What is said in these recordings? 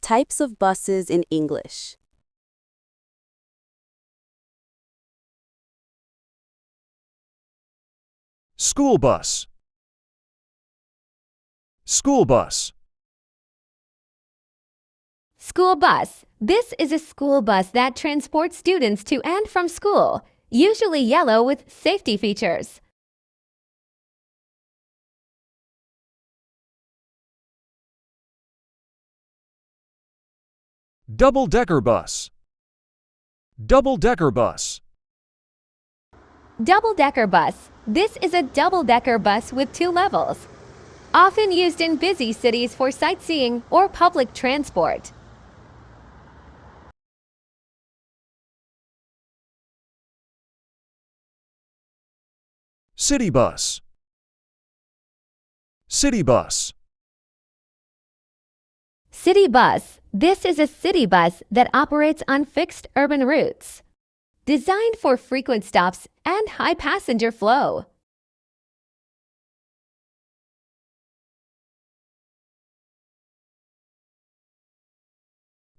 Types of buses in English. School bus. School bus. School bus. This is a school bus that transports students to and from school, usually yellow with safety features. Double-decker bus. Double-decker bus. Double-decker bus. This is a double-decker bus with 2 levels, often used in busy cities for sightseeing or public transport. City bus. City bus. City bus. This is a city bus that operates on fixed urban routes, designed for frequent stops and high passenger flow.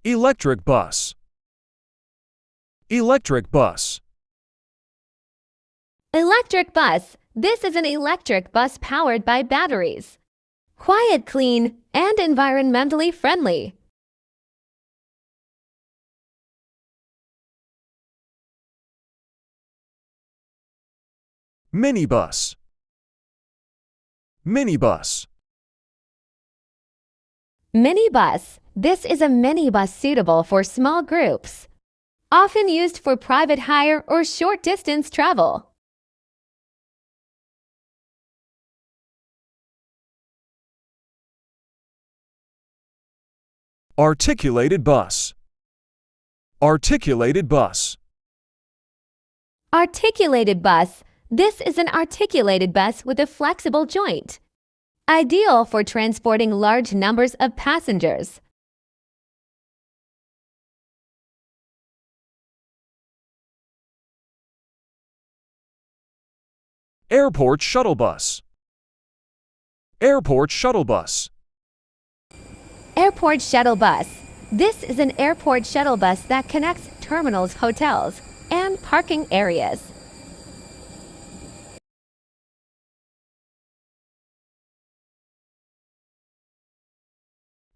Electric bus. Electric bus. Electric bus. This is an electric bus powered by batteries. Quiet, clean, and environmentally friendly. Minibus. Minibus. Minibus. This is a minibus suitable for small groups, often used for private hire or short-distance travel. Articulated bus. Articulated bus. Articulated bus. This is an articulated bus with a flexible joint, ideal for transporting large numbers of passengers. Airport shuttle bus. Airport shuttle bus. Airport shuttle bus. This is an airport shuttle bus that connects terminals, hotels, and parking areas.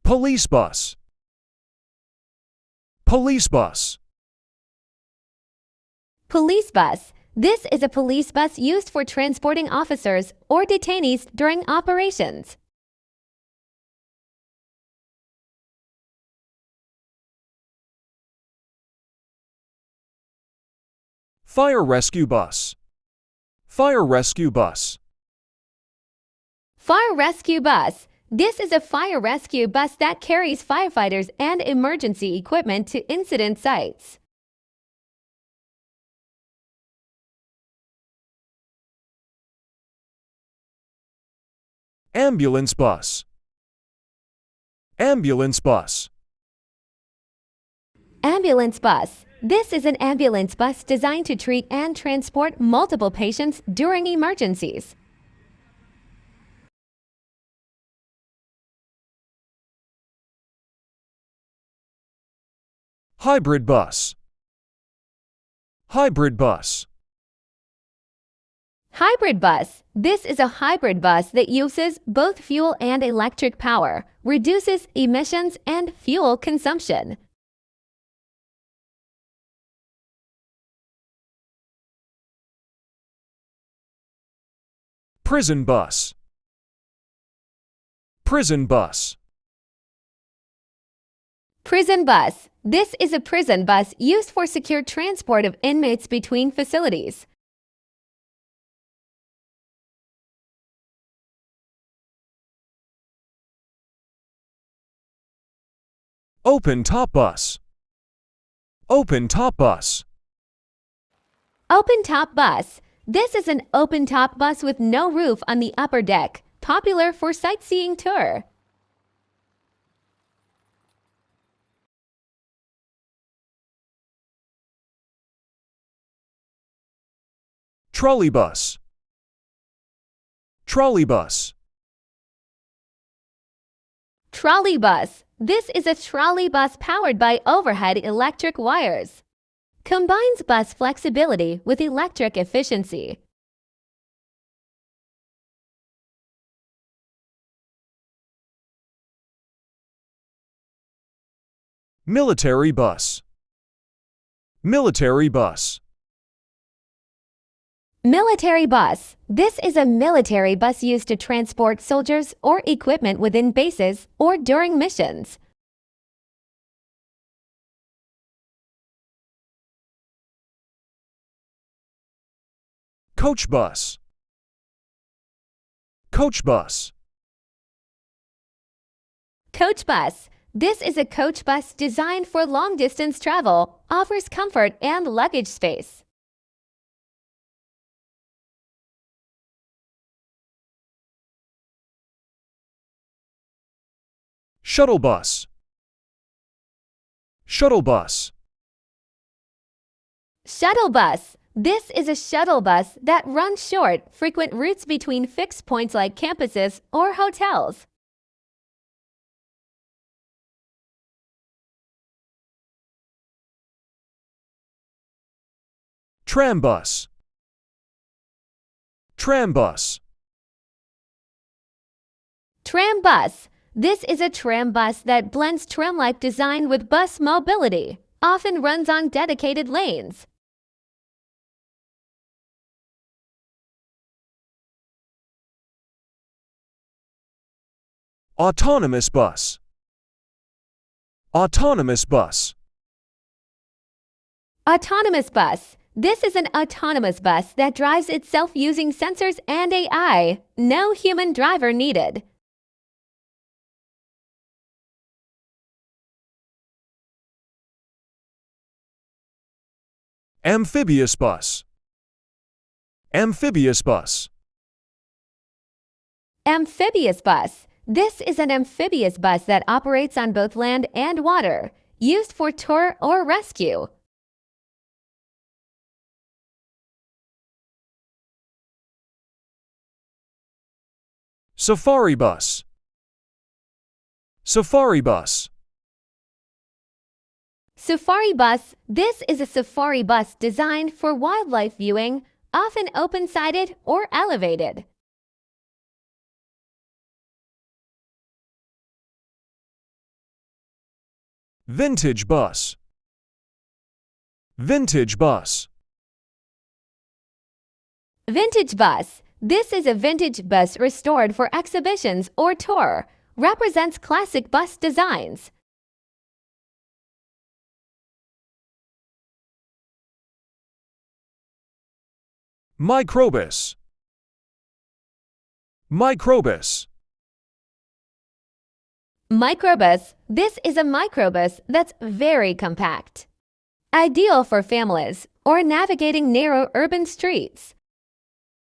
Police bus. Police bus. Police bus. This is a police bus used for transporting officers or detainees during operations. Fire rescue bus. Fire rescue bus. Fire rescue bus. This is a fire rescue bus that carries firefighters and emergency equipment to incident sites. Ambulance bus. Ambulance bus. Ambulance bus. This is an ambulance bus designed to treat and transport multiple patients during emergencies. Hybrid bus. Hybrid bus. Hybrid bus. This is a hybrid bus that uses both fuel and electric power, reduces emissions and fuel consumption. Prison bus. Prison bus. Prison bus. This is a prison bus used for secure transport of inmates between facilities. Open-top bus. Open-top bus. Open-top bus. This is an open-top bus with no roof on the upper deck, popular for sightseeing tour. Trolley bus. Trolley bus. Trolley bus. This is a trolley bus powered by overhead electric wires. Combines bus flexibility with electric efficiency. Military bus. Military bus. Military bus. This is a military bus used to transport soldiers or equipment within bases or during missions. Coach bus. Coach bus. Coach bus. This is a coach bus designed for long-distance travel, offers comfort and luggage space. Shuttle bus. Shuttle bus. Shuttle bus. This is a shuttle bus that runs short, frequent routes between fixed points like campuses or hotels. Tram bus. Tram bus. Tram bus. This is a tram bus that blends tram-like design with bus mobility, often runs on dedicated lanes. Autonomous bus. Autonomous bus. Autonomous bus. This is an autonomous bus that drives itself using sensors and AI. No human driver needed. Amphibious bus. Amphibious bus. Amphibious bus. This is an amphibious bus that operates on both land and water, used for tour or rescue. Safari bus. Safari bus. Safari bus. This is a safari bus designed for wildlife viewing, often open-sided or elevated. Vintage bus. Vintage bus. Vintage bus. This is a vintage bus restored for exhibitions or tour. Represents classic bus designs. Microbus. Microbus. Microbus. This is a microbus that's very compact. Ideal for families or navigating narrow urban streets.